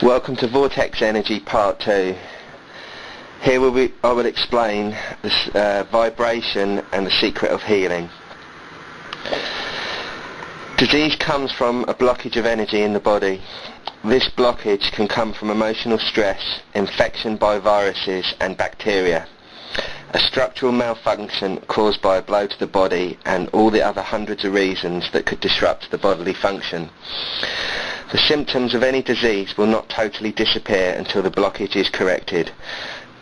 Welcome to Vortex Energy Part 2. Here I will explain this vibration and the secret of healing. Disease comes from a blockage of energy in the body. This blockage can come from emotional stress, infection by viruses and bacteria, a structural malfunction caused by a blow to the body, and all the other hundreds of reasons that could disrupt the bodily function. The symptoms of any disease will not totally disappear until the blockage is corrected.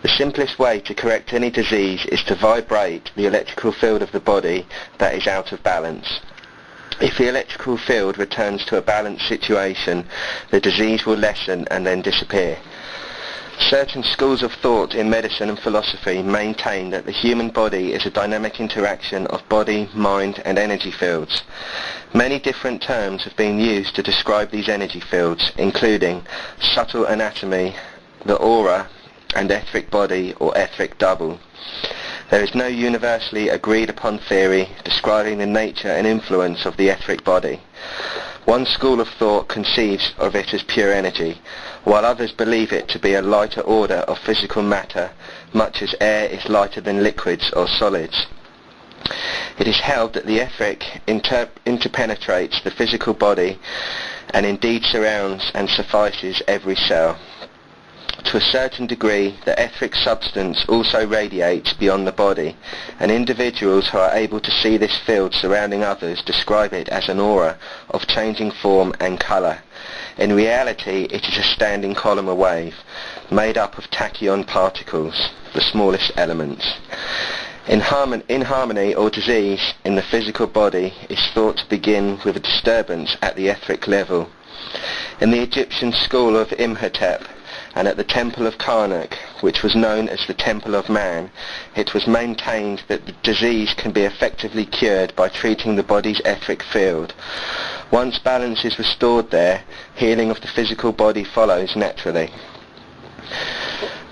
The simplest way to correct any disease is to vibrate the electrical field of the body that is out of balance. If the electrical field returns to a balanced situation, the disease will lessen and then disappear. Certain schools of thought in medicine and philosophy maintain that the human body is a dynamic interaction of body, mind and energy fields. Many different terms have been used to describe these energy fields, including subtle anatomy, the aura, and etheric body or etheric double. There is no universally agreed upon theory describing the nature and influence of the etheric body. One school of thought conceives of it as pure energy, while others believe it to be a lighter order of physical matter, much as air is lighter than liquids or solids. It is held that the etheric interpenetrates the physical body and indeed surrounds and suffices every cell. To a certain degree, the etheric substance also radiates beyond the body, and individuals who are able to see this field surrounding others describe it as an aura of changing form and colour. In reality, it is a standing column of wave, made up of tachyon particles, the smallest elements. Inharmony or disease in the physical body is thought to begin with a disturbance at the etheric level. In the Egyptian school of Imhotep, and at the temple of Karnak, which was known as the Temple of Man, it was maintained that the disease can be effectively cured by treating the body's etheric field. Once balance is restored there, healing of the physical body follows naturally.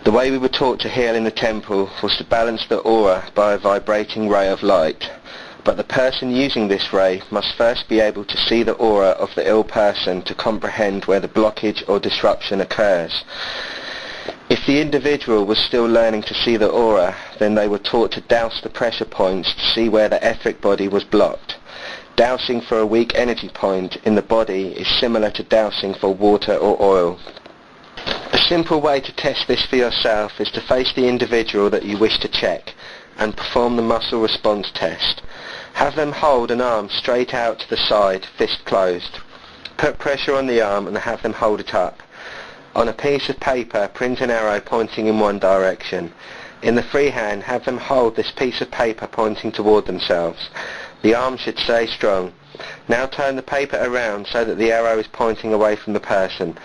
The way we were taught to heal in the temple was to balance the aura by a vibrating ray of light. But the person using this ray must first be able to see the aura of the ill person to comprehend where the blockage or disruption occurs. If the individual was still learning to see the aura, then they were taught to douse the pressure points to see where the etheric body was blocked. Dousing for a weak energy point in the body is similar to dousing for water or oil. A simple way to test this for yourself is to face the individual that you wish to check and perform the muscle response test. Have them hold an arm straight out to the side, fist closed. Put pressure on the arm and have them hold it up. On a piece of paper, print an arrow pointing in one direction. In the free hand, have them hold this piece of paper pointing toward themselves. The arm should stay strong. Now turn the paper around so that the arrow is pointing away from the person.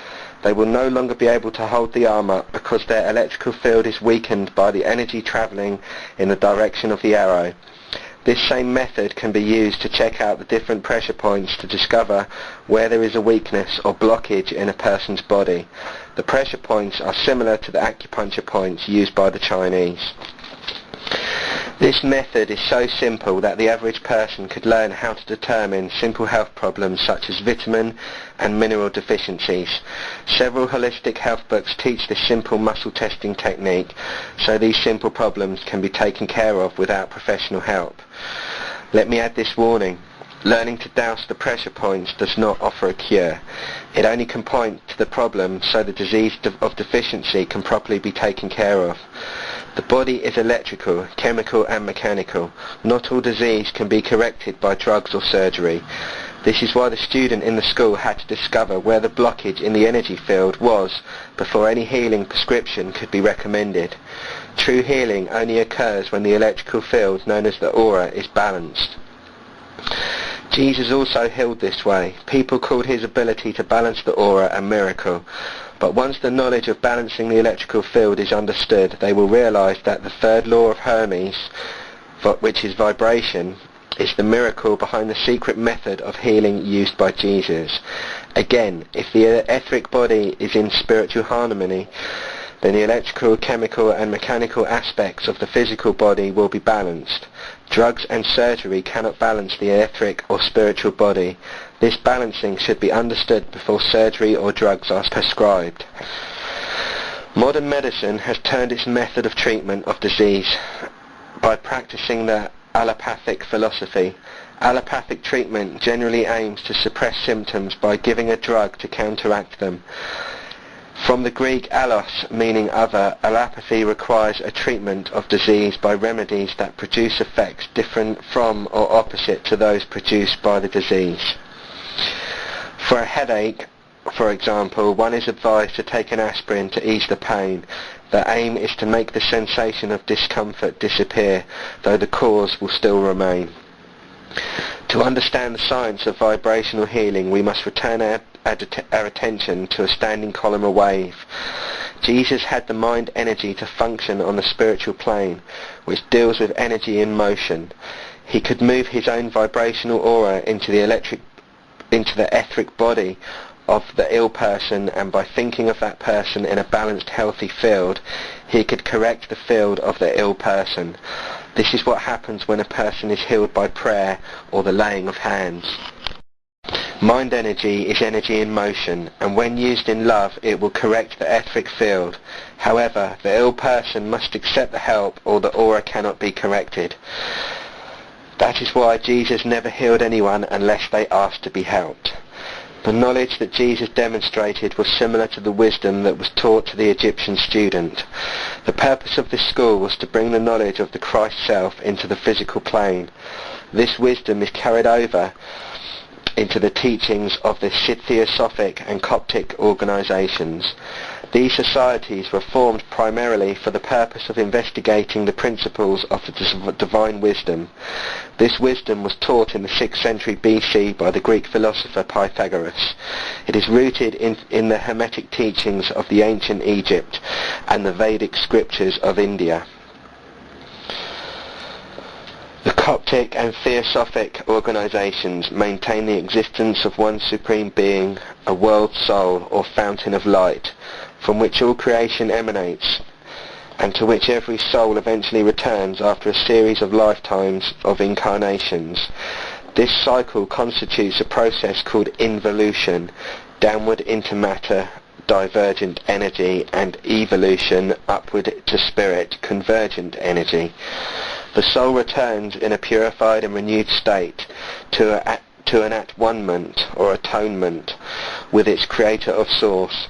They will no longer be able to hold the arm up because their electrical field is weakened by the energy travelling in the direction of the arrow. This same method can be used to check out the different pressure points to discover where there is a weakness or blockage in a person's body. The pressure points are similar to the acupuncture points used by the Chinese. This method is so simple that the average person could learn how to determine simple health problems such as vitamin and mineral deficiencies. Several holistic health books teach this simple muscle testing technique, so these simple problems can be taken care of without professional help. Let me add this warning. Learning to douse the pressure points does not offer a cure. It only can point to the problem so the disease of deficiency can properly be taken care of. The body is electrical, chemical and mechanical. Not all disease can be corrected by drugs or surgery. This is why the student in the school had to discover where the blockage in the energy field was before any healing prescription could be recommended. True healing only occurs when the electrical field, known as the aura, is balanced. Jesus also healed this way. People called his ability to balance the aura a miracle. But once the knowledge of balancing the electrical field is understood, they will realize that the third law of Hermes, which is vibration, is the miracle behind the secret method of healing used by Jesus. Again, if the etheric body is in spiritual harmony, then the electrical, chemical and mechanical aspects of the physical body will be balanced. Drugs and surgery cannot balance the etheric or spiritual body. This balancing should be understood before surgery or drugs are prescribed. Modern medicine has turned its method of treatment of disease by practicing the allopathic philosophy. Allopathic treatment generally aims to suppress symptoms by giving a drug to counteract them. From the Greek allos, meaning other, allopathy requires a treatment of disease by remedies that produce effects different from or opposite to those produced by the disease. For a headache, for example, one is advised to take an aspirin to ease the pain. The aim is to make the sensation of discomfort disappear, though the cause will still remain. To understand the science of vibrational healing, we must return our attention to a standing column of wave. Jesus had the mind energy to function on the spiritual plane, which deals with energy in motion. He could move his own vibrational aura into the etheric body of the ill person, and by thinking of that person in a balanced, healthy field, he could correct the field of the ill person. This is what happens when a person is healed by prayer or the laying of hands. Mind energy is energy in motion, and when used in love it will correct the etheric field. However, the ill person must accept the help or the aura cannot be corrected. That is why Jesus never healed anyone unless they asked to be helped. The knowledge that Jesus demonstrated was similar to the wisdom that was taught to the Egyptian student. The purpose of this school was to bring the knowledge of the Christ self into the physical plane. This wisdom is carried over into the teachings of the Theosophic and Coptic organizations. These societies were formed primarily for the purpose of investigating the principles of the divine wisdom. This wisdom was taught in the 6th century BC by the Greek philosopher Pythagoras. It is rooted in the Hermetic teachings of the ancient Egypt and the Vedic scriptures of India. The Coptic and Theosophic organizations maintain the existence of one supreme being, a world soul or fountain of light, from which all creation emanates, and to which every soul eventually returns after a series of lifetimes of incarnations. This cycle constitutes a process called involution, downward into matter, divergent energy, and evolution, upward to spirit, convergent energy. The soul returns in a purified and renewed state to an at-one-ment or atonement with its creator of source.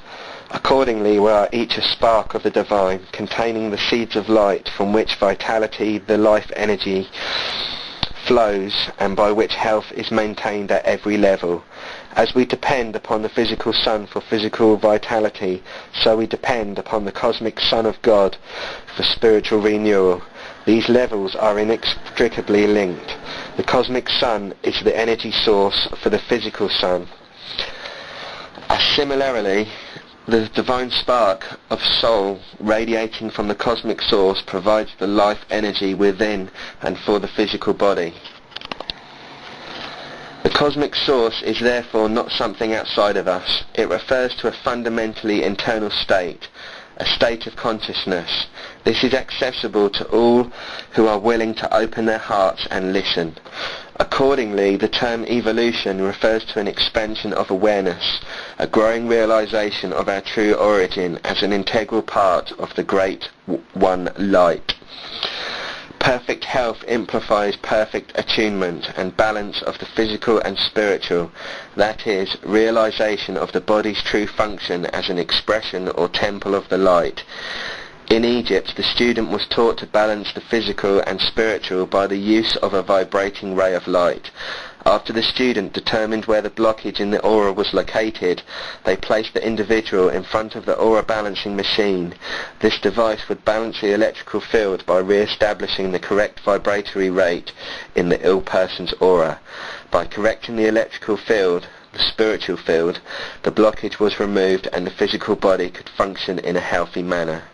Accordingly, we are each a spark of the divine, containing the seeds of light from which vitality, the life energy, flows, and by which health is maintained at every level. As we depend upon the physical sun for physical vitality, so we depend upon the cosmic Son of God for spiritual renewal. These levels are inextricably linked. The cosmic sun is the energy source for the physical sun. Similarly, the divine spark of soul radiating from the cosmic source provides the life energy within and for the physical body. The cosmic source is therefore not something outside of us. It refers to a fundamentally internal state, a state of consciousness. This is accessible to all who are willing to open their hearts and listen. Accordingly, the term evolution refers to an expansion of awareness, a growing realization of our true origin as an integral part of the Great One Light. Perfect health implies perfect attunement and balance of the physical and spiritual, that is, realization of the body's true function as an expression or temple of the light. In Egypt, the student was taught to balance the physical and spiritual by the use of a vibrating ray of light. After the student determined where the blockage in the aura was located, they placed the individual in front of the aura balancing machine. This device would balance the electrical field by re-establishing the correct vibratory rate in the ill person's aura. By correcting the electrical field, the spiritual field, the blockage was removed and the physical body could function in a healthy manner.